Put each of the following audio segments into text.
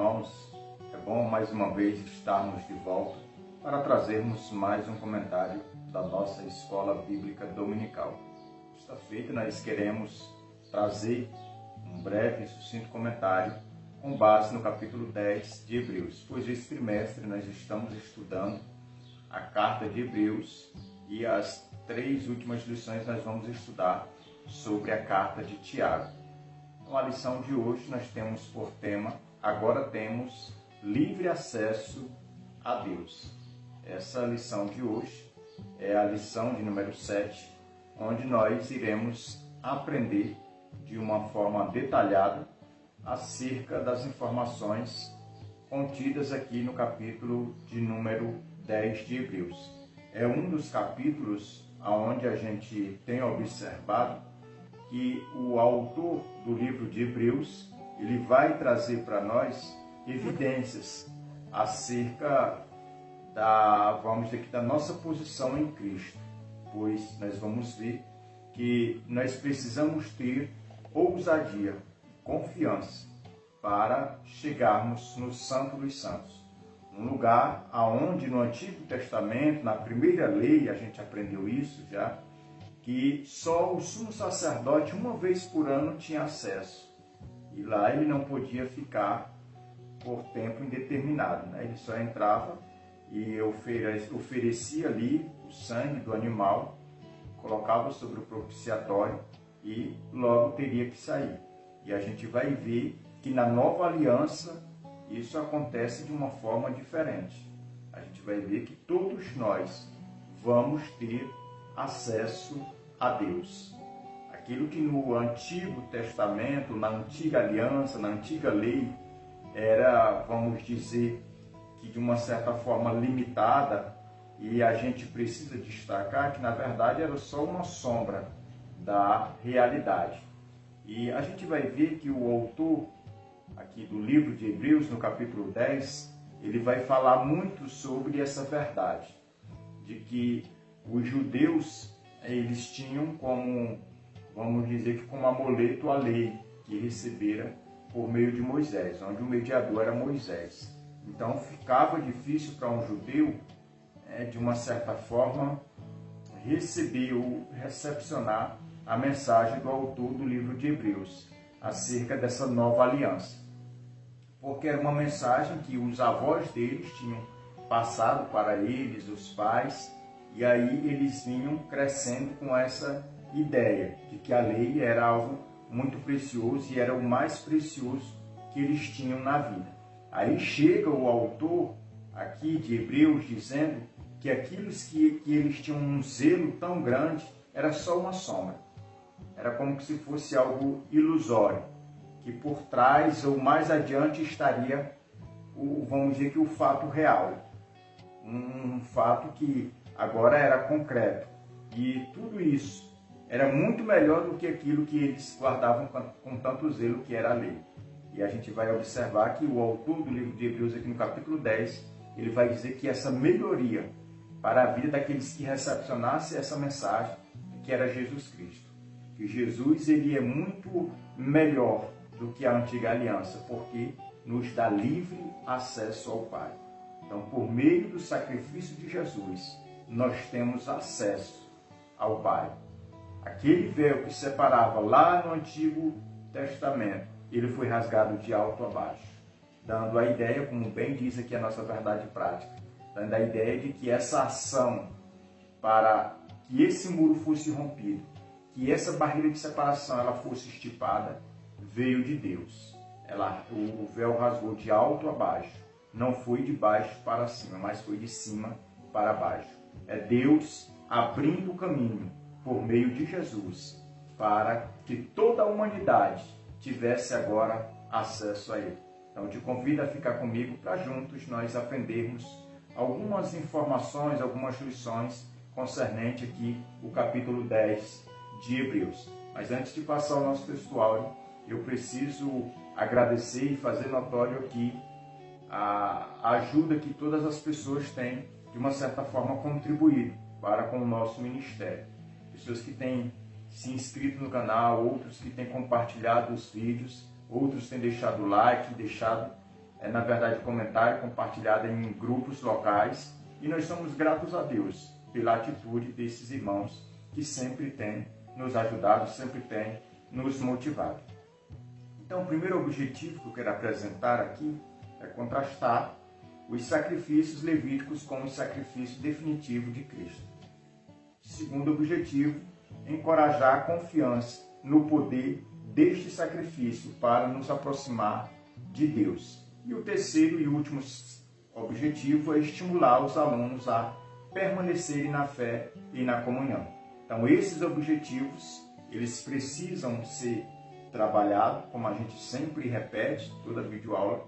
irmãos, é bom mais uma vez estarmos de volta para trazermos mais um comentário da nossa Escola Bíblica Dominical. Esta feita nós queremos trazer um breve e sucinto comentário com base no capítulo 10 de Hebreus, pois esse trimestre nós estamos estudando a carta de Hebreus e as 3 últimas lições nós vamos estudar sobre a carta de Tiago. Então, a lição de hoje nós temos por tema: agora temos livre acesso a Deus. Essa lição de hoje é a lição de número 7, onde nós iremos aprender de uma forma detalhada acerca das informações contidas aqui no capítulo de número 10 de Hebreus. É um dos capítulos onde a gente tem observado que o autor do livro de Hebreus, ele vai trazer para nós evidências acerca da nossa posição em Cristo, pois nós vamos ver que nós precisamos ter ousadia e confiança para chegarmos no Santo dos Santos, um lugar aonde no Antigo Testamento, na primeira lei, a gente aprendeu isso já, que só o sumo sacerdote uma vez por ano tinha acesso. E lá ele não podia ficar por tempo indeterminado, né? Ele só entrava e oferecia ali o sangue do animal, colocava sobre o propiciatório e logo teria que sair. E a gente vai ver que na nova aliança isso acontece de uma forma diferente. A gente vai ver que todos nós vamos ter acesso a Deus. Aquilo que no Antigo Testamento, na Antiga Aliança, na Antiga Lei, era, vamos dizer, que de uma certa forma limitada, e a gente precisa destacar que na verdade era só uma sombra da realidade. E a gente vai ver que o autor aqui do livro de Hebreus, no capítulo 10, ele vai falar muito sobre essa verdade, de que os judeus, eles tinham como, vamos dizer que como amuleto a lei que recebera por meio de Moisés, onde o mediador era Moisés. Então ficava difícil para um judeu, de uma certa forma, receber ou recepcionar a mensagem do autor do livro de Hebreus acerca dessa nova aliança. Porque era uma mensagem que os avós deles tinham passado para eles, os pais, e aí eles vinham crescendo com essa ideia de que a lei era algo muito precioso e era o mais precioso que eles tinham na vida. Aí chega o autor aqui de Hebreus dizendo que aquilo que eles tinham um zelo tão grande era só uma sombra. Era como se fosse algo ilusório, que por trás ou mais adiante estaria, vamos dizer que o fato real. Um fato que agora era concreto. E tudo isso era muito melhor do que aquilo que eles guardavam com tanto zelo, que era a lei. E a gente vai observar que o autor do livro de Hebreus, aqui no capítulo 10, ele vai dizer que essa melhoria para a vida daqueles que recepcionassem essa mensagem, que era Jesus Cristo. Que Jesus, ele é muito melhor do que a antiga aliança, porque nos dá livre acesso ao Pai. Então, por meio do sacrifício de Jesus, nós temos acesso ao Pai. Aquele véu que separava lá no Antigo Testamento, ele foi rasgado de alto a baixo, dando a ideia, como bem diz aqui a nossa verdade prática, dando a ideia de que essa ação para que esse muro fosse rompido, que essa barreira de separação ela fosse estipada, veio de Deus. O véu rasgou de alto a baixo, não foi de baixo para cima, mas foi de cima para baixo. É Deus abrindo o caminho por meio de Jesus para que toda a humanidade tivesse agora acesso a Ele. Então te convido a ficar comigo para juntos nós aprendermos algumas informações, algumas lições concernente aqui o capítulo 10 de Hebreus. Mas antes de passar o nosso textuário, eu preciso agradecer e fazer notório aqui a ajuda que todas as pessoas têm, de uma certa forma, contribuído para com o nosso ministério. Pessoas que têm se inscrito no canal, outros que têm compartilhado os vídeos, outros têm deixado like, deixado na verdade, comentário compartilhado em grupos locais, e nós somos gratos a Deus pela atitude desses irmãos que sempre têm nos ajudado, sempre têm nos motivado. Então, o primeiro objetivo que eu quero apresentar aqui é contrastar os sacrifícios levíticos com o sacrifício definitivo de Cristo. Segundo objetivo, encorajar a confiança no poder deste sacrifício para nos aproximar de Deus. E o terceiro e último objetivo é estimular os alunos a permanecerem na fé e na comunhão. Então, esses objetivos, eles precisam ser trabalhados, como a gente sempre repete, toda videoaula,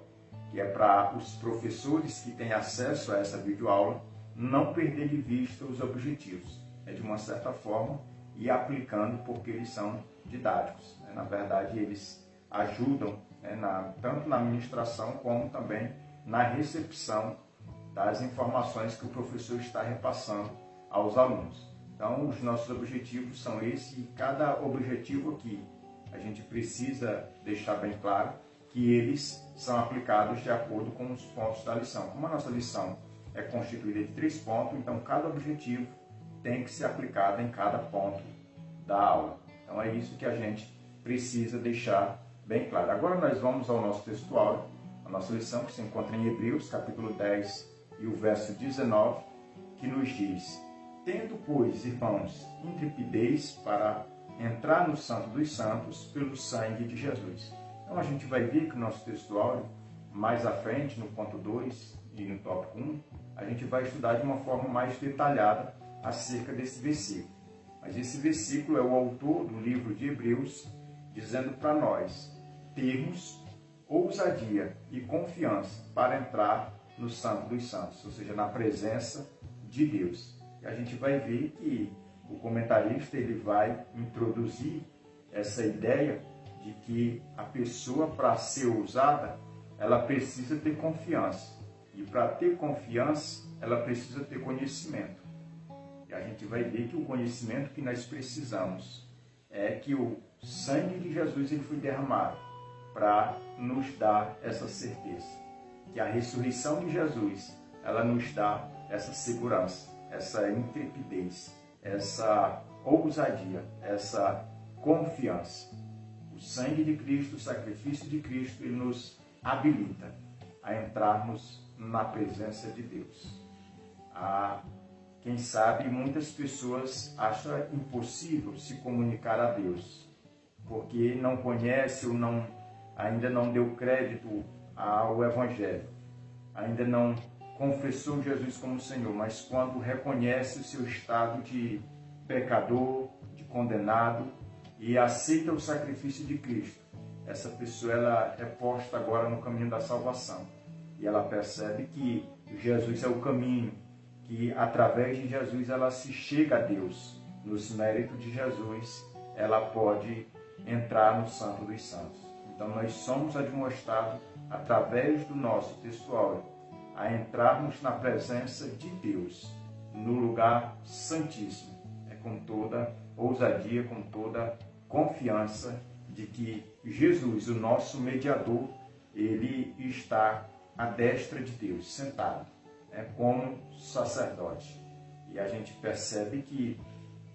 que é para os professores que têm acesso a essa videoaula não perder de vista os objetivos. É de uma certa forma e aplicando porque eles são didáticos. Na verdade, eles ajudam tanto na ministração como também na recepção das informações que o professor está repassando aos alunos. Então, os nossos objetivos são esses e cada objetivo aqui a gente precisa deixar bem claro que eles são aplicados de acordo com os pontos da lição. Como a nossa lição é constituída de 3 pontos, então cada objetivo tem que ser aplicado em cada ponto da aula. Então é isso que a gente precisa deixar bem claro. Agora nós vamos ao nosso textual, a nossa lição que se encontra em Hebreus, capítulo 10 e o verso 19, que nos diz: tendo, pois, irmãos, intrepidez para entrar no Santo dos Santos pelo sangue de Jesus. Então a gente vai ver que o nosso textual, mais à frente, no ponto 2 e no tópico 1, a gente vai estudar de uma forma mais detalhada acerca desse versículo. Mas esse versículo é o autor do livro de Hebreus dizendo para nós termos ousadia e confiança para entrar no Santo dos Santos, ou seja, na presença de Deus. E a gente vai ver que o comentarista ele vai introduzir essa ideia de que a pessoa, para ser ousada, ela precisa ter confiança. E para ter confiança, ela precisa ter conhecimento. E a gente vai ver que o conhecimento que nós precisamos é que o sangue de Jesus ele foi derramado para nos dar essa certeza. Que a ressurreição de Jesus, ela nos dá essa segurança, essa intrepidez, essa ousadia, essa confiança. O sangue de Cristo, o sacrifício de Cristo, ele nos habilita a entrarmos na presença de Deus. Quem sabe muitas pessoas acham impossível se comunicar a Deus, porque não conhece ou ainda não deu crédito ao Evangelho, ainda não confessou Jesus como Senhor, mas quando reconhece o seu estado de pecador, de condenado, e aceita o sacrifício de Cristo, essa pessoa ela é posta agora no caminho da salvação. E ela percebe que Jesus é o caminho, que através de Jesus ela se chega a Deus. Nos méritos de Jesus, ela pode entrar no Santo dos Santos. Então nós somos admoestados, através do nosso textual, a entrarmos na presença de Deus, no lugar santíssimo. É com toda ousadia, com toda confiança de que Jesus, o nosso mediador, ele está à destra de Deus, sentado, como sacerdote. E a gente percebe que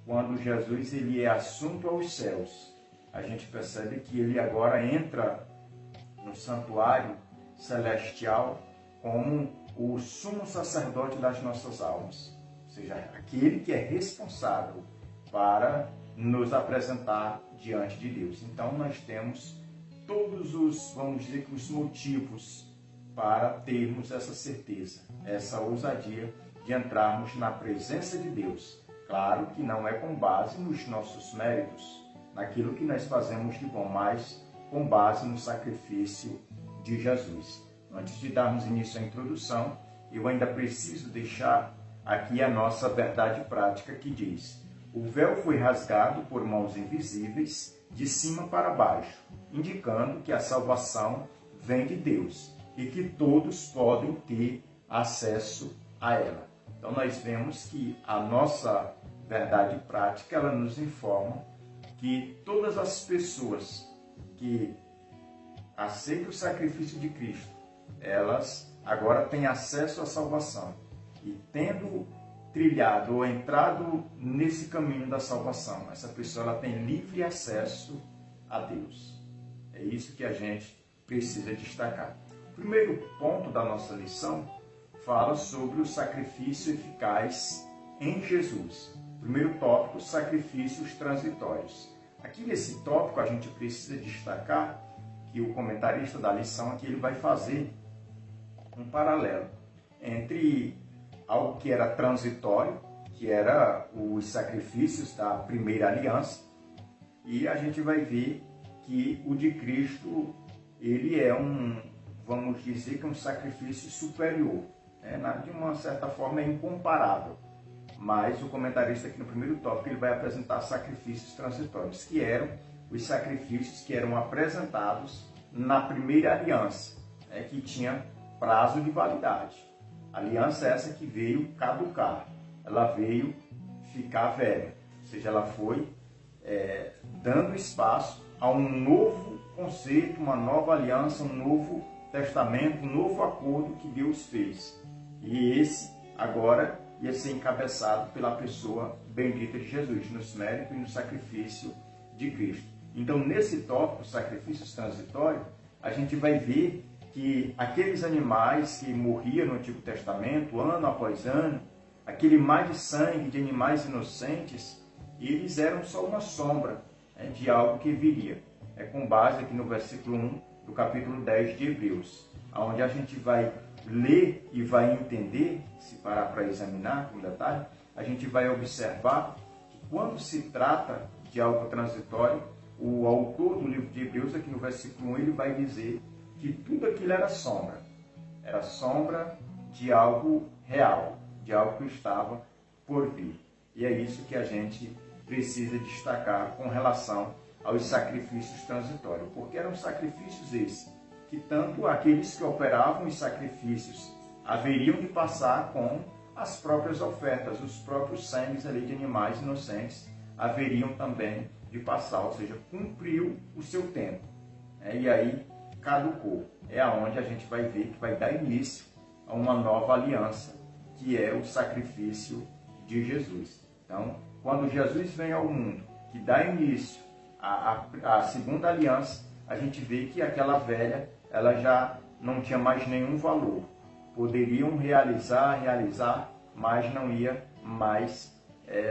quando Jesus ele é assunto aos céus, a gente percebe que ele agora entra no santuário celestial como o sumo sacerdote das nossas almas, ou seja, aquele que é responsável para nos apresentar diante de Deus. Então nós temos todos os, vamos dizer que os motivos para termos essa certeza, essa ousadia de entrarmos na presença de Deus. Claro que não é com base nos nossos méritos, naquilo que nós fazemos de bom, mas com base no sacrifício de Jesus. Antes de darmos início à introdução, eu ainda preciso deixar aqui a nossa verdade prática que diz: o véu foi rasgado por mãos invisíveis de cima para baixo, indicando que a salvação vem de Deus e que todos podem ter acesso a ela. Então nós vemos que a nossa verdade prática ela nos informa que todas as pessoas que aceitam o sacrifício de Cristo, elas agora têm acesso à salvação. E tendo trilhado ou entrado nesse caminho da salvação, essa pessoa ela tem livre acesso a Deus. É isso que a gente precisa destacar. O primeiro ponto da nossa lição fala sobre o sacrifício eficaz em Jesus. Primeiro tópico, sacrifícios transitórios. Aqui nesse tópico a gente precisa destacar que o comentarista da lição aqui ele vai fazer um paralelo entre algo que era transitório, que era os sacrifícios da primeira aliança, e a gente vai ver que o de Cristo ele é vamos dizer que um sacrifício superior, né? De uma certa forma é incomparável. Mas o comentarista aqui no primeiro tópico ele vai apresentar sacrifícios transitórios, que eram os sacrifícios que eram apresentados na primeira aliança, né, que tinha prazo de validade. A aliança é essa que veio caducar, ela veio ficar velha, ou seja, ela foi dando espaço a um novo conceito, uma nova aliança, um novo testamento, um novo acordo que Deus fez. E esse agora ia ser encabeçado pela pessoa bendita de Jesus, nos méritos e no sacrifício de Cristo. Então, nesse tópico, sacrifícios transitórios, a gente vai ver que aqueles animais que morriam no Antigo Testamento, ano após ano, aquele mar de sangue de animais inocentes, eles eram só uma sombra, né, de algo que viria. É com base aqui no versículo 1 do capítulo 10 de Hebreus, onde a gente vai ler e vai entender, se parar para examinar com detalhe, a gente vai observar que quando se trata de algo transitório, o autor do livro de Hebreus, aqui no versículo 1, ele vai dizer que tudo aquilo era sombra de algo real, de algo que estava por vir. E é isso que a gente precisa destacar com relação aos sacrifícios transitórios, porque eram sacrifícios esses que tanto aqueles que operavam os sacrifícios haveriam de passar com as próprias ofertas, os próprios sangues ali de animais inocentes haveriam também de passar, ou seja, cumpriu o seu tempo, e aí caducou. É aonde a gente vai ver que vai dar início a uma nova aliança, que é o sacrifício de Jesus. Então, quando Jesus vem ao mundo, que dá início à segunda aliança, a gente vê que aquela velha, ela já não tinha mais nenhum valor. Poderiam realizar, mas não ia mais,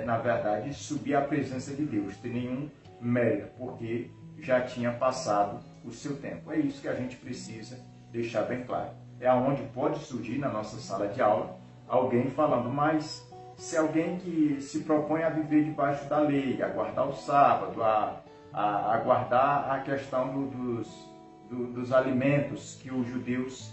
na verdade, subir à presença de Deus, ter nenhum mérito, porque já tinha passado o seu tempo. É isso que a gente precisa deixar bem claro. É aonde pode surgir na nossa sala de aula alguém falando, mas se alguém que se propõe a viver debaixo da lei, a guardar o sábado, a guardar a questão dos alimentos que os judeus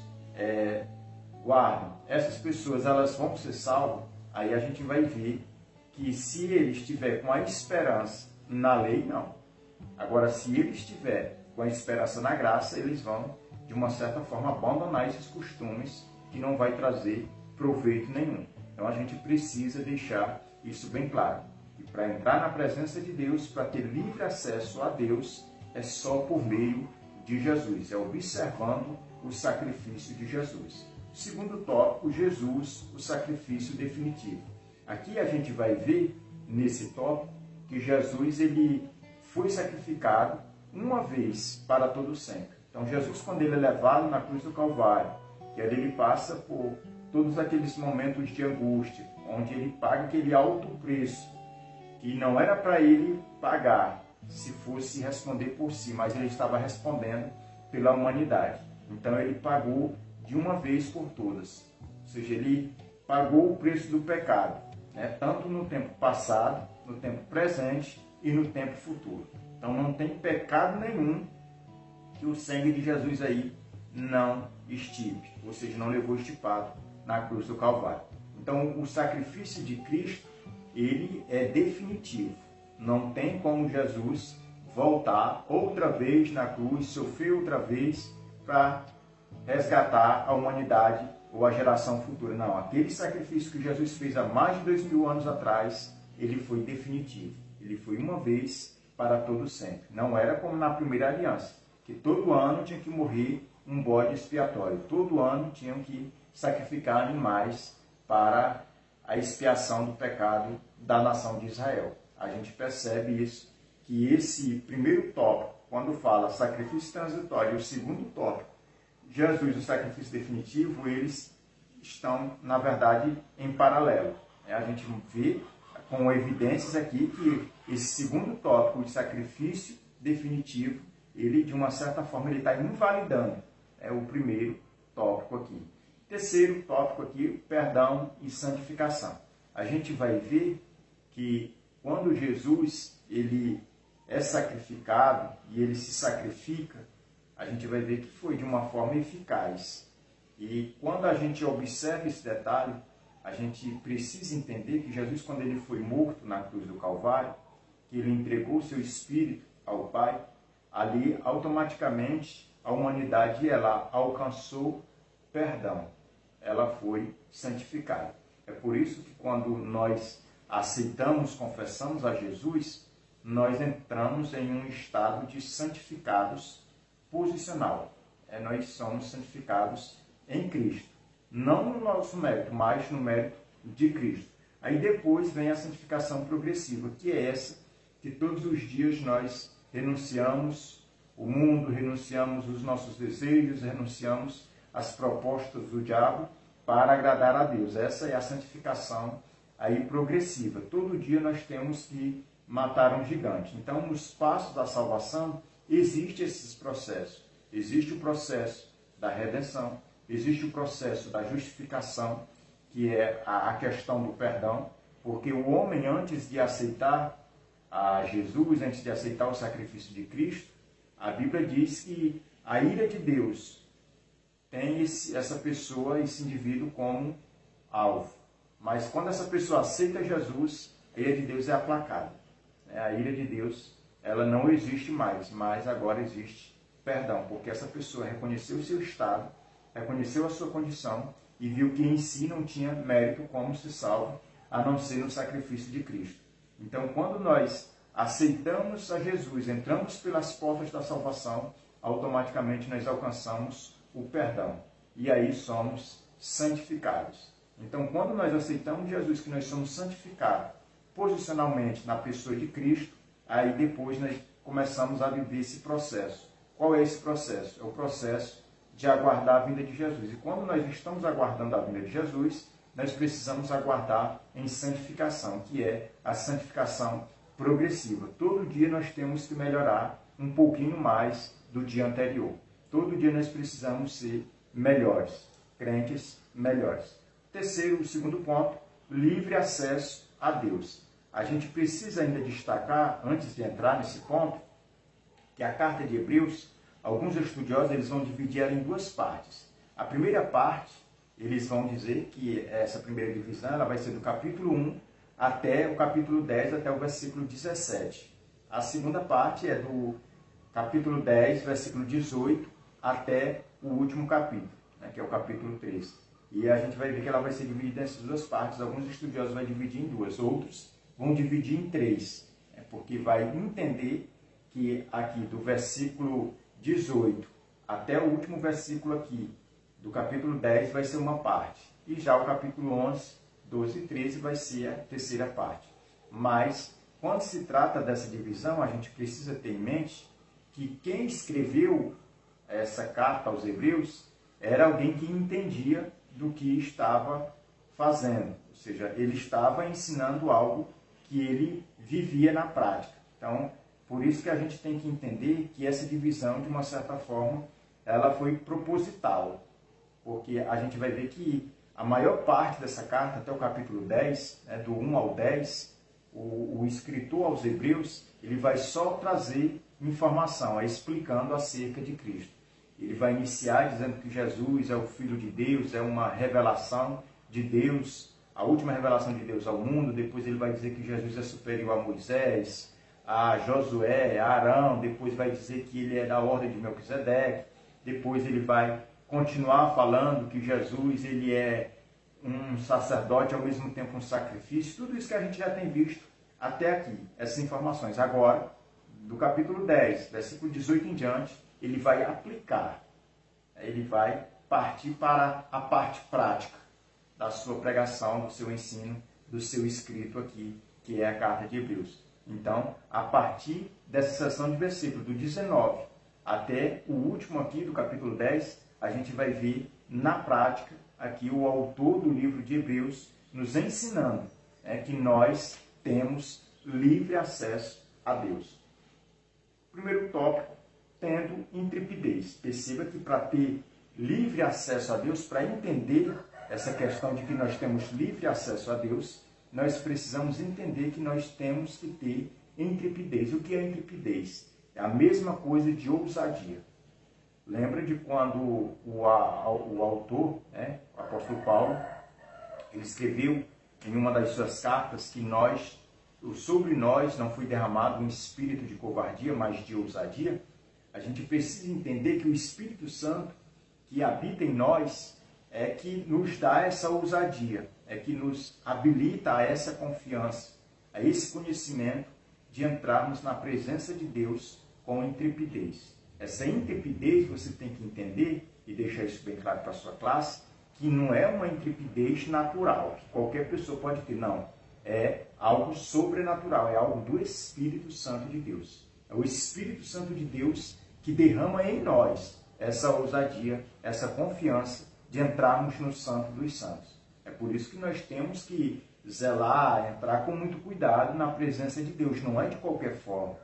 guardam, essas pessoas elas vão ser salvas? Aí a gente vai ver que se ele estiver com a esperança na lei, não. Agora, se ele estiver com a esperança na graça, eles vão, de uma certa forma, abandonar esses costumes que não vai trazer proveito nenhum. Então, a gente precisa deixar isso bem claro. E para entrar na presença de Deus, para ter livre acesso a Deus, é só por meio de Jesus, é observando o sacrifício de Jesus. Segundo tópico, Jesus, o sacrifício definitivo. Aqui a gente vai ver, nesse tópico, que Jesus ele foi sacrificado uma vez para todo sempre. Então Jesus, quando ele é levado na cruz do Calvário, que ele passa por todos aqueles momentos de angústia, onde ele paga aquele alto preço, que não era para ele pagar, se fosse responder por si, mas ele estava respondendo pela humanidade. Então ele pagou de uma vez por todas. Ou seja, ele pagou o preço do pecado, né? Tanto no tempo passado, no tempo presente e no tempo futuro. Então não tem pecado nenhum que o sangue de Jesus aí não extirpe, ou seja, não levou estipado na cruz do Calvário. Então o sacrifício de Cristo, ele é definitivo. Não tem como Jesus voltar outra vez na cruz, sofrer outra vez para resgatar a humanidade ou a geração futura. Não, aquele sacrifício que Jesus fez há mais de 2000 anos atrás, ele foi definitivo. Ele foi uma vez para todo sempre. Não era como na primeira aliança, que todo ano tinha que morrer um bode expiatório. Todo ano tinham que sacrificar animais para a expiação do pecado da nação de Israel. A gente percebe isso, que esse primeiro tópico, quando fala sacrifício transitório, e o segundo tópico, Jesus, o sacrifício definitivo, eles estão, na verdade, em paralelo. A gente vê com evidências aqui que esse segundo tópico, o sacrifício definitivo, ele, de uma certa forma, ele está invalidando o primeiro tópico aqui. Terceiro tópico aqui, perdão e santificação. A gente vai ver que quando Jesus ele é sacrificado e ele se sacrifica, a gente vai ver que foi de uma forma eficaz. E quando a gente observa esse detalhe, a gente precisa entender que Jesus, quando ele foi morto na cruz do Calvário, que ele entregou o seu espírito ao Pai, ali automaticamente a humanidade ela alcançou perdão. Ela foi santificada. É por isso que quando nós aceitamos, confessamos a Jesus, nós entramos em um estado de santificados posicional. Nós somos santificados em Cristo. Não no nosso mérito, mas no mérito de Cristo. Aí depois vem a santificação progressiva, que é essa que todos os dias nós renunciamos o mundo, renunciamos os nossos desejos, renunciamos as propostas do diabo para agradar a Deus. Essa é a santificação aí progressiva. Todo dia nós temos que matar um gigante. Então, nos passos da salvação, existem esses processos. Existe o processo da redenção, existe o processo da justificação, que é a questão do perdão, porque o homem, antes de aceitar a Jesus, antes de aceitar o sacrifício de Cristo, a Bíblia diz que a ira de Deus tem essa pessoa, esse indivíduo como alvo. Mas quando essa pessoa aceita Jesus, a ira de Deus é aplacada. A ira de Deus, ela não existe mais, mas agora existe perdão, porque essa pessoa reconheceu o seu estado, reconheceu a sua condição e viu que em si não tinha mérito como se salva, a não ser no sacrifício de Cristo. Então, quando nós aceitamos a Jesus, entramos pelas portas da salvação, automaticamente nós alcançamos o perdão. E aí somos santificados. Então, quando nós aceitamos Jesus, que nós somos santificados posicionalmente na pessoa de Cristo, aí depois nós começamos a viver esse processo. Qual é esse processo? É o processo de aguardar a vinda de Jesus. E quando nós estamos aguardando a vinda de Jesus, nós precisamos aguardar em santificação, que é a santificação progressiva. Todo dia nós temos que melhorar um pouquinho mais do dia anterior. Todo dia nós precisamos ser melhores, crentes melhores. Terceiro, o segundo ponto, livre acesso a Deus. A gente precisa ainda destacar, antes de entrar nesse ponto, que a carta de Hebreus, alguns estudiosos eles vão dividir ela em duas partes. A primeira parte, eles vão dizer que essa primeira divisão ela vai ser do capítulo 1 até o capítulo 10, até o versículo 17. A segunda parte é do capítulo 10, versículo 18, até o último capítulo, que é o capítulo 13. E a gente vai ver que ela vai ser dividida nessas duas partes. Alguns estudiosos vão dividir em duas, outros vão dividir em três, porque vai entender que aqui do versículo 18 até o último versículo aqui do capítulo 10 vai ser uma parte. E já o capítulo 11, 12 e 13 vai ser a terceira parte. Mas, quando se trata dessa divisão, a gente precisa ter em mente que quem escreveu essa carta aos Hebreus era alguém que entendia do que estava fazendo. Ou seja, ele estava ensinando algo que ele vivia na prática. Então, por isso que a gente tem que entender que essa divisão, de uma certa forma, ela foi proposital. Porque a gente vai ver que a maior parte dessa carta, até o capítulo 10, do 1 ao 10, o escritor aos Hebreus, ele vai só trazer informação, explicando acerca de Cristo. Ele vai iniciar dizendo que Jesus é o Filho de Deus, é uma revelação de Deus, a última revelação de Deus ao mundo. Depois ele vai dizer que Jesus é superior a Moisés, a Josué, a Arão. Depois vai dizer que ele é da ordem de Melquisedeque. Depois ele vai continuar falando que Jesus ele é um sacerdote, ao mesmo tempo um sacrifício. Tudo isso que a gente já tem visto até aqui, essas informações. Agora, do capítulo 10, versículo 18 em diante, ele vai aplicar ele vai partir para a parte prática da sua pregação, do seu ensino, do seu escrito aqui, que é a carta de Hebreus. Então, a partir dessa seção de versículo do 19 até o último aqui do capítulo 10, a gente vai ver na prática aqui o autor do livro de Hebreus nos ensinando que nós temos livre acesso a Deus. Primeiro tópico, tendo intrepidez. Perceba que para ter livre acesso a Deus, para entender essa questão de que nós temos livre acesso a Deus, nós precisamos entender que nós temos que ter intrepidez. O que é intrepidez? É a mesma coisa de ousadia. Lembra de quando o autor, o apóstolo Paulo, ele escreveu em uma das suas cartas que sobre nós não foi derramado um espírito de covardia, mas de ousadia. A gente precisa entender que o Espírito Santo que habita em nós é que nos dá essa ousadia, é que nos habilita a essa confiança, a esse conhecimento de entrarmos na presença de Deus com intrepidez. Essa intrepidez você tem que entender, e deixar isso bem claro para a sua classe, que não é uma intrepidez natural, que qualquer pessoa pode ter, não. É algo sobrenatural, é algo do Espírito Santo de Deus. É o Espírito Santo de Deus que derrama em nós essa ousadia, essa confiança de entrarmos no Santo dos Santos. É por isso que nós temos que zelar, entrar com muito cuidado na presença de Deus. Não é de qualquer forma,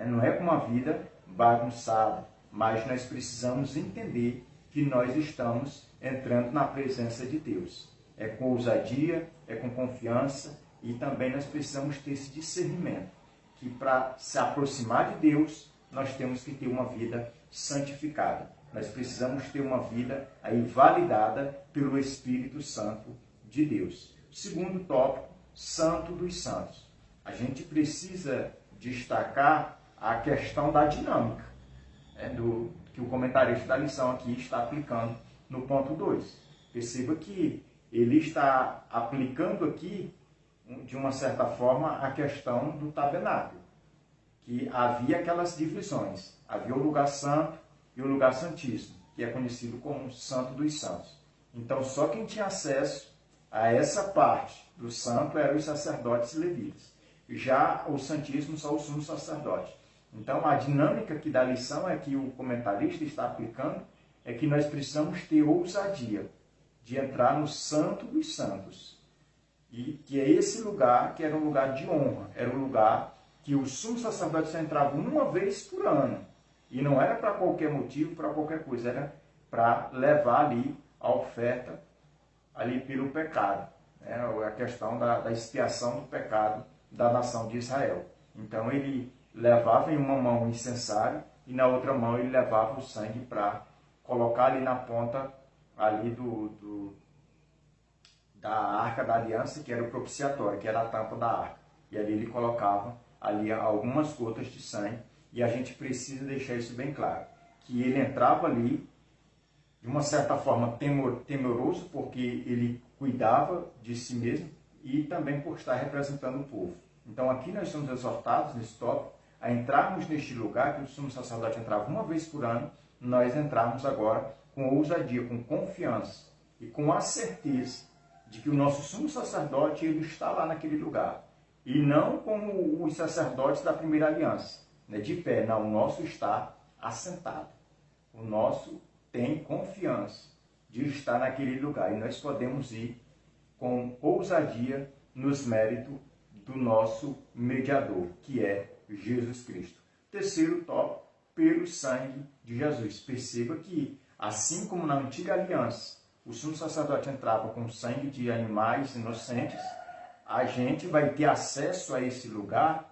não é com uma vida bagunçada, mas nós precisamos entender que nós estamos entrando na presença de Deus. É com ousadia, é com confiança, e também nós precisamos ter esse discernimento, que para se aproximar de Deus, nós temos que ter uma vida santificada. Nós precisamos ter uma vida aí validada pelo Espírito Santo de Deus. Segundo tópico, Santo dos Santos. A gente precisa destacar a questão da dinâmica, que o comentarista da lição aqui está aplicando no ponto 2. Perceba que ele está aplicando aqui, de uma certa forma, a questão do tabernáculo, que havia aquelas divisões. Havia o lugar santo e o lugar santíssimo, que é conhecido como Santo dos Santos. Então, só quem tinha acesso a essa parte do santo eram os sacerdotes e levitas. Já o santíssimo, só o sumo sacerdote. Então, a dinâmica aqui da lição é que o comentarista está aplicando, é que nós precisamos ter ousadia de entrar no Santo dos Santos. E que é esse lugar que era um lugar de honra, era um lugar que o sumo sacerdote só entrava uma vez por ano. E não era para qualquer motivo, para qualquer coisa, era para levar ali a oferta ali pelo pecado. A questão da expiação do pecado da nação de Israel. Então ele levava em uma mão o incensário e na outra mão ele levava o sangue para colocar ali na ponta ali da arca da aliança, que era o propiciatório, que era a tampa da arca. E ali ele colocava ali algumas gotas de sangue. E a gente precisa deixar isso bem claro, que ele entrava ali de uma certa forma temeroso, porque ele cuidava de si mesmo e também por estar representando o povo. Então aqui nós somos exortados nesse tópico a entrarmos neste lugar, que o sumo sacerdote entrava uma vez por ano, nós entrarmos agora com ousadia, com confiança e com a certeza de que o nosso sumo sacerdote ele está lá naquele lugar. E não como os sacerdotes da primeira aliança, de pé, não, o nosso está assentado. O nosso tem confiança de estar naquele lugar. E nós podemos ir com ousadia nos méritos do nosso mediador, que é Jesus Cristo. Terceiro tópico, pelo sangue de Jesus. Perceba que, assim como na antiga aliança, o sumo sacerdote entrava com sangue de animais inocentes, a gente vai ter acesso a esse lugar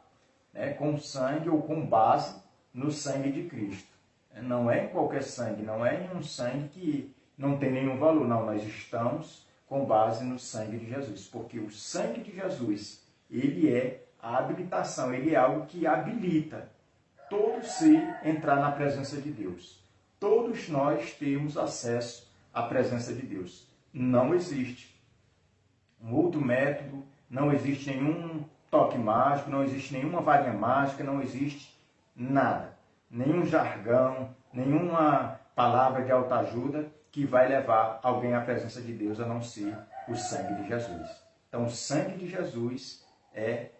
com sangue ou com base no sangue de Cristo. Não é em qualquer sangue, não é em um sangue que não tem nenhum valor, não. Nós estamos com base no sangue de Jesus, porque o sangue de Jesus, ele é a habilitação, ele é algo que habilita todo ser entrar na presença de Deus. Todos nós temos acesso à presença de Deus. Não existe um outro método, não existe nenhum toque mágico, não existe nenhuma varinha mágica, não existe nada. Nenhum jargão, nenhuma palavra de autoajuda que vai levar alguém à presença de Deus, a não ser o sangue de Jesus. Então, o sangue de Jesus é,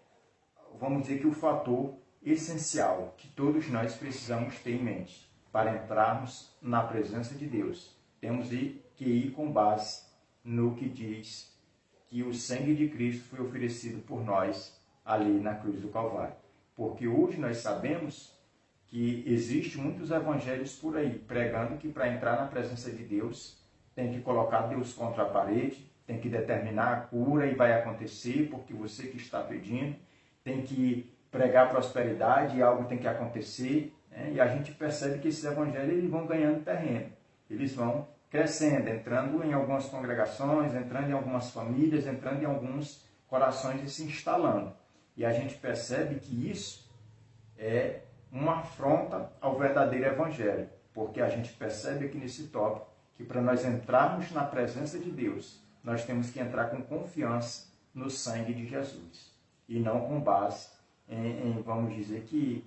vamos dizer que o fator essencial que todos nós precisamos ter em mente para entrarmos na presença de Deus. Temos que ir com base no que diz que o sangue de Cristo foi oferecido por nós ali na cruz do Calvário. Porque hoje nós sabemos que existem muitos evangelhos por aí, pregando que para entrar na presença de Deus, tem que colocar Deus contra a parede, tem que determinar a cura e vai acontecer, porque você que está pedindo, tem que pregar prosperidade e algo tem que acontecer, né? E a gente percebe que esses evangelhos eles vão ganhando terreno, eles vão crescendo, entrando em algumas congregações, entrando em algumas famílias, entrando em alguns corações e se instalando. E a gente percebe que isso é uma afronta ao verdadeiro evangelho, porque a gente percebe aqui nesse tópico que para nós entrarmos na presença de Deus, nós temos que entrar com confiança no sangue de Jesus, e não com base vamos dizer que,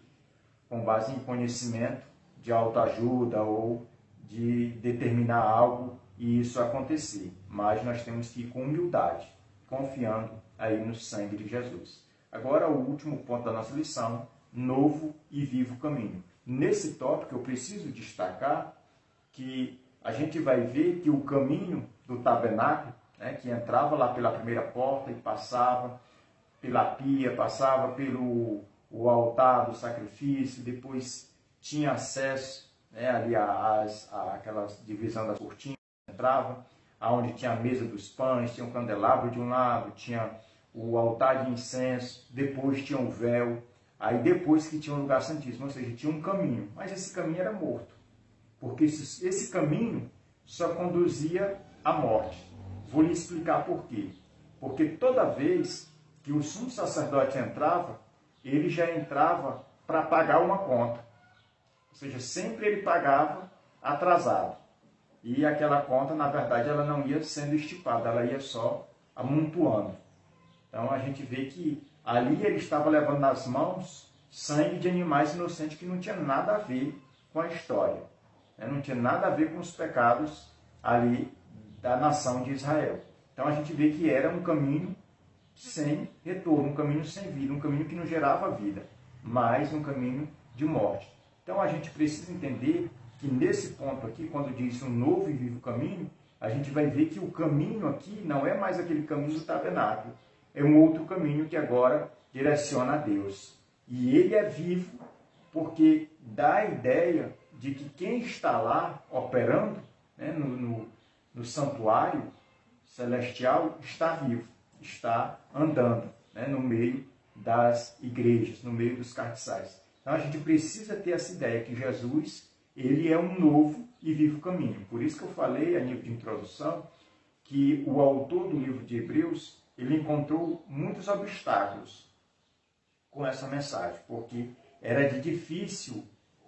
com base em conhecimento de autoajuda ou de determinar algo e isso acontecer. Mas nós temos que ir com humildade, confiando aí no sangue de Jesus. Agora, o último ponto da nossa lição, novo e vivo caminho. Nesse tópico, eu preciso destacar que a gente vai ver que o caminho do tabernáculo, né, que entrava lá pela primeira porta e passava pela pia, passava pelo o altar do sacrifício, depois tinha acesso, né, ali aquela divisão das cortinas, entrava, aonde tinha a mesa dos pães, tinha um candelabro de um lado, tinha o altar de incenso, depois tinha o véu, aí depois que tinha o lugar santíssimo, ou seja, tinha um caminho, mas esse caminho era morto, porque esse caminho só conduzia à morte. Vou lhe explicar por quê. Porque toda vez que o sumo sacerdote entrava, ele já entrava para pagar uma conta. Ou seja, sempre ele pagava atrasado. E aquela conta, na verdade, ela não ia sendo estipada, ela ia só amontoando. Então a gente vê que ali ele estava levando nas mãos sangue de animais inocentes que não tinha nada a ver com a história. Não tinha nada a ver com os pecados ali da nação de Israel. Então a gente vê que era um caminho sem retorno, um caminho sem vida, um caminho que não gerava vida, mas um caminho de morte. Então a gente precisa entender que nesse ponto aqui, quando diz um novo e vivo caminho, a gente vai ver que o caminho aqui não é mais aquele caminho do tabernáculo, é um outro caminho que agora direciona a Deus. E ele é vivo porque dá a ideia de que quem está lá operando, né, no santuário celestial está vivo, está andando, né, no meio das igrejas, no meio dos cardeais. Então a gente precisa ter essa ideia que Jesus, ele é um novo e vivo caminho. Por isso que eu falei a nível de introdução que o autor do livro de Hebreus, ele encontrou muitos obstáculos com essa mensagem, porque era de difícil,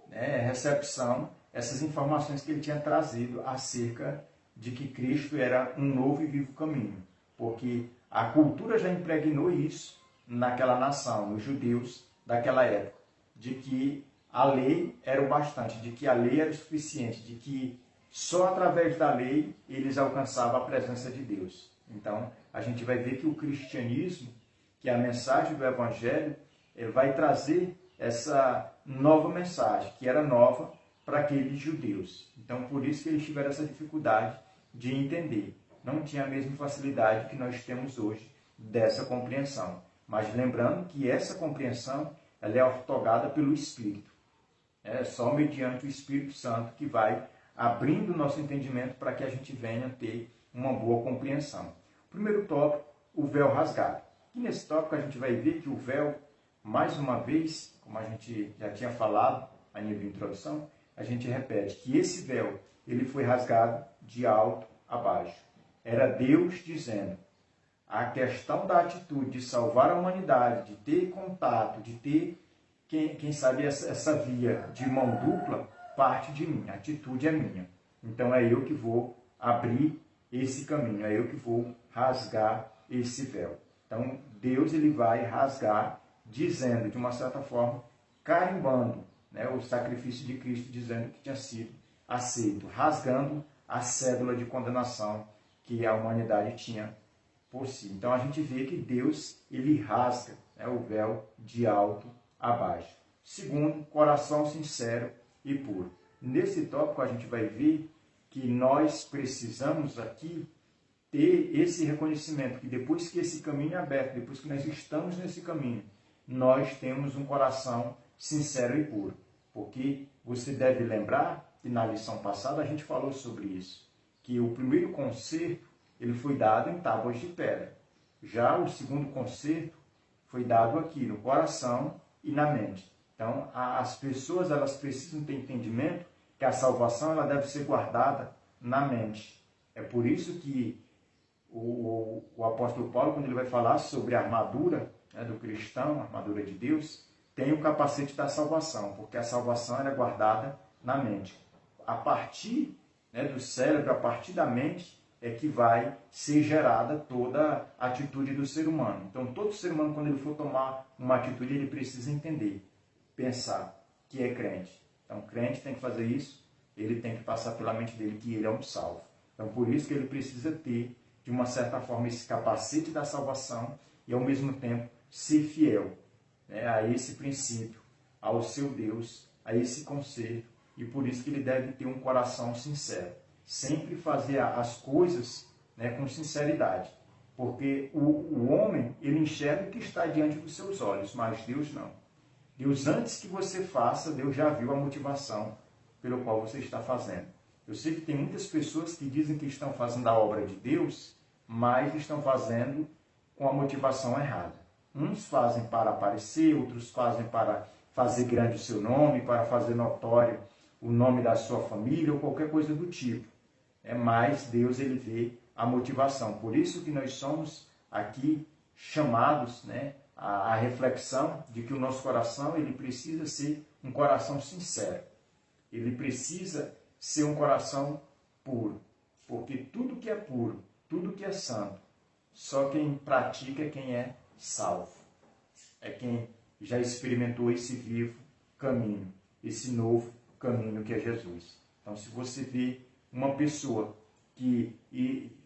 né, recepção essas informações que ele tinha trazido acerca de que Cristo era um novo e vivo caminho, porque a cultura já impregnou isso naquela nação, nos judeus daquela época, de que a lei era o bastante, de que a lei era o suficiente, de que só através da lei eles alcançavam a presença de Deus. Então, a gente vai ver que o cristianismo, que é a mensagem do Evangelho, ele vai trazer essa nova mensagem, que era nova para aqueles judeus. Então, por isso que eles tiveram essa dificuldade de entender. Não tinha a mesma facilidade que nós temos hoje dessa compreensão. Mas lembrando que essa compreensão ela é ortogada pelo Espírito. É só mediante o Espírito Santo que vai abrindo o nosso entendimento para que a gente venha ter uma boa compreensão. Primeiro tópico, o véu rasgado. E nesse tópico a gente vai ver que o véu, mais uma vez, como a gente já tinha falado a nível de introdução, a gente repete que esse véu ele foi rasgado de alto a baixo. Era Deus dizendo, a questão da atitude de salvar a humanidade, de ter contato, de ter, quem sabe, essa via de mão dupla, parte de mim, a atitude é minha. Então é eu que vou abrir esse caminho, é eu que vou rasgar esse véu. Então Deus ele vai rasgar, dizendo, de uma certa forma, carimbando, né, o sacrifício de Cristo, dizendo que tinha sido aceito, rasgando a cédula de condenação que a humanidade tinha por si. Então a gente vê que Deus, ele rasga, né, o véu de alto a baixo. Segundo, coração sincero e puro. Nesse tópico a gente vai ver que nós precisamos aqui ter esse reconhecimento, que depois que esse caminho é aberto, depois que nós estamos nesse caminho, nós temos um coração sincero e puro. Porque você deve lembrar que na lição passada a gente falou sobre isso, que o primeiro concerto ele foi dado em tábuas de pedra. Já o segundo concerto foi dado aqui no coração e na mente. Então, as pessoas elas precisam ter entendimento que a salvação ela deve ser guardada na mente. É por isso que o apóstolo Paulo, quando ele vai falar sobre a armadura, né, do cristão, a armadura de Deus, tem o capacete da salvação, porque a salvação ela é guardada na mente. A partir, né, do cérebro, a partir da mente, é que vai ser gerada toda a atitude do ser humano. Então, todo ser humano, quando ele for tomar uma atitude, ele precisa entender, pensar que é crente. Então, o crente tem que fazer isso, ele tem que passar pela mente dele que ele é um salvo. Então, por isso que ele precisa ter, de uma certa forma, esse capacete da salvação e, ao mesmo tempo, ser fiel, né, a esse princípio, ao seu Deus, a esse conserto. E por isso que ele deve ter um coração sincero. Sempre fazer as coisas, né, com sinceridade. Porque o homem, ele enxerga o que está diante dos seus olhos, mas Deus não. Deus, antes que você faça, Deus já viu a motivação pelo qual você está fazendo. Eu sei que tem muitas pessoas que dizem que estão fazendo a obra de Deus, mas estão fazendo com a motivação errada. Uns fazem para aparecer, outros fazem para fazer grande o seu nome, para fazer notório o nome da sua família ou qualquer coisa do tipo. Mas Deus ele vê a motivação. Por isso que nós somos aqui chamados, né, à reflexão de que o nosso coração ele precisa ser um coração sincero. Ele precisa ser um coração puro. Porque tudo que é puro, tudo que é santo, só quem pratica é quem é salvo. É quem já experimentou esse vivo caminho, esse novo caminho que é Jesus. Então, se você vê uma pessoa que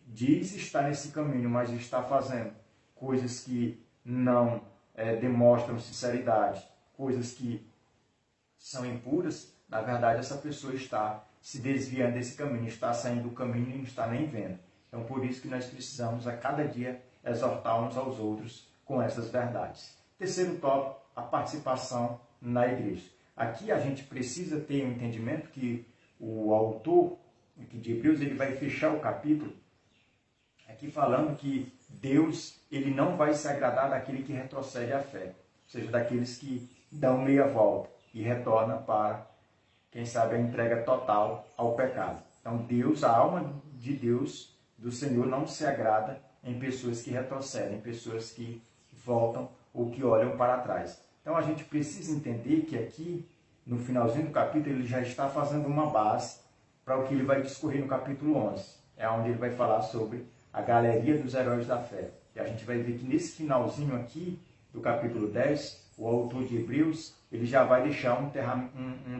diz estar nesse caminho, mas está fazendo coisas que não demonstram sinceridade, coisas que são impuras, na verdade essa pessoa está se desviando desse caminho, está saindo do caminho e não está nem vendo. Então, por isso que nós precisamos a cada dia exortar uns aos outros com essas verdades. Terceiro tópico, a participação na igreja. Aqui a gente precisa ter um entendimento que o autor aqui de Hebreus ele vai fechar o capítulo aqui falando que Deus ele não vai se agradar daquele que retrocede à fé, ou seja, daqueles que dão meia volta e retornam para, quem sabe, a entrega total ao pecado. Então Deus, a alma de Deus, do Senhor, não se agrada em pessoas que retrocedem, em pessoas que voltam ou que olham para trás. Então a gente precisa entender que aqui, no finalzinho do capítulo, ele já está fazendo uma base para o que ele vai discorrer no capítulo 11. É onde ele vai falar sobre a galeria dos heróis da fé. E a gente vai ver que nesse finalzinho aqui, do capítulo 10, o autor de Hebreus, ele já vai deixar um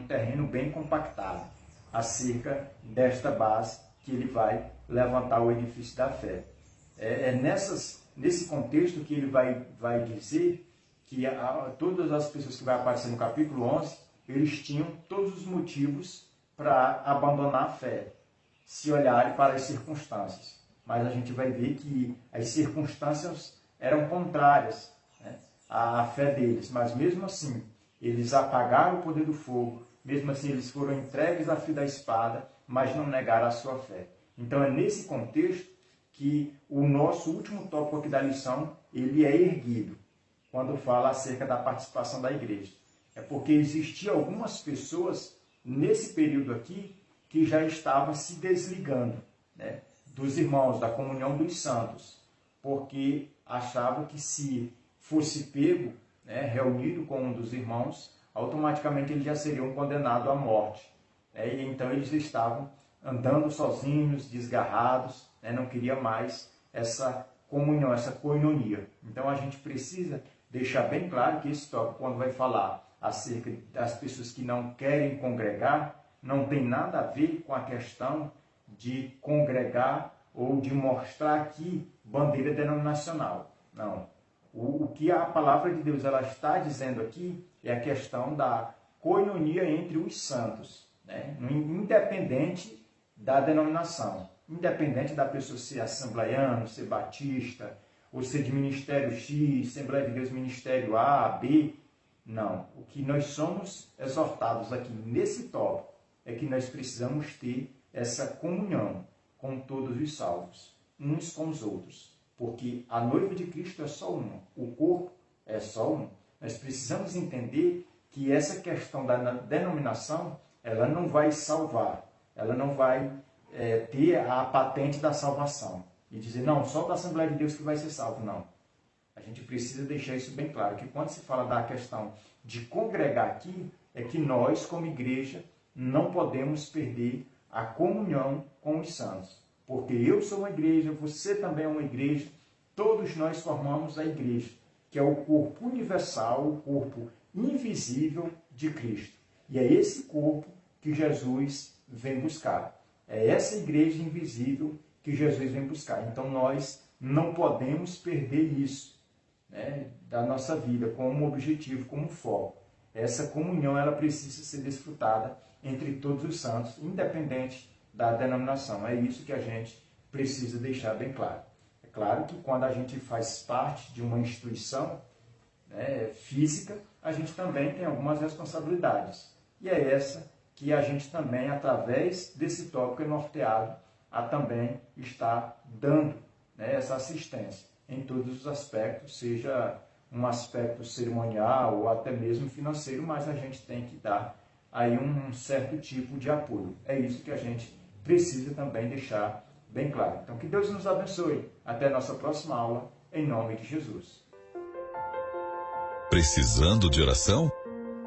terreno bem compactado acerca desta base que ele vai levantar o edifício da fé. Nesse contexto que ele vai dizer que todas as pessoas que vai aparecer no capítulo 11, eles tinham todos os motivos para abandonar a fé, se olharem para as circunstâncias. Mas a gente vai ver que as circunstâncias eram contrárias, né, à fé deles. Mas mesmo assim, eles apagaram o poder do fogo, mesmo assim eles foram entregues à fio da espada, mas não negaram a sua fé. Então é nesse contexto que o nosso último tópico aqui da lição, ele é erguido, quando fala acerca da participação da igreja. É porque existiam algumas pessoas nesse período aqui que já estavam se desligando, né, dos irmãos, da comunhão dos santos, porque achavam que se fosse pego, né, reunido com um dos irmãos, automaticamente eles já seriam condenados à morte. E então eles estavam andando sozinhos, desgarrados, né, não queria mais essa comunhão, essa coinonia. Então a gente precisa deixar bem claro que esse tópico, quando vai falar acerca das pessoas que não querem congregar, não tem nada a ver com a questão de congregar ou de mostrar aqui bandeira denominacional. Não. O que a palavra de Deus ela está dizendo aqui é a questão da coinonia entre os santos, né? Independente da denominação, independente da pessoa ser assembleiano, ser batista, ou ser de ministério X, Assembleia de Deus ministério A, B. Não. O que nós somos exortados aqui nesse tópico é que nós precisamos ter essa comunhão com todos os salvos, uns com os outros. Porque a noiva de Cristo é só uma, o corpo é só um. Nós precisamos entender que essa questão da denominação, ela não vai salvar, ela não vai ter a patente da salvação. E dizer, não, só da Assembleia de Deus que vai ser salvo, não. A gente precisa deixar isso bem claro, que quando se fala da questão de congregar aqui, é que nós, como igreja, não podemos perder a comunhão com os santos. Porque eu sou uma igreja, você também é uma igreja, todos nós formamos a igreja, que é o corpo universal, o corpo invisível de Cristo. E é esse corpo que Jesus vem buscar. É essa igreja invisível que Jesus vem buscar. Então nós não podemos perder isso, né, da nossa vida como objetivo, como foco. Essa comunhão ela precisa ser desfrutada entre todos os santos, independente da denominação. É isso que a gente precisa deixar bem claro. É claro que quando a gente faz parte de uma instituição, né, física, a gente também tem algumas responsabilidades. E é essa que a gente também, através desse tópico, é norteado a também estar dando, né, essa assistência em todos os aspectos, seja um aspecto cerimonial ou até mesmo financeiro, mas a gente tem que dar aí um certo tipo de apoio. É isso que a gente precisa também deixar bem claro. Então, que Deus nos abençoe. Até a nossa próxima aula, em nome de Jesus. Precisando de oração?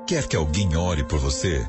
Quer que alguém ore por você?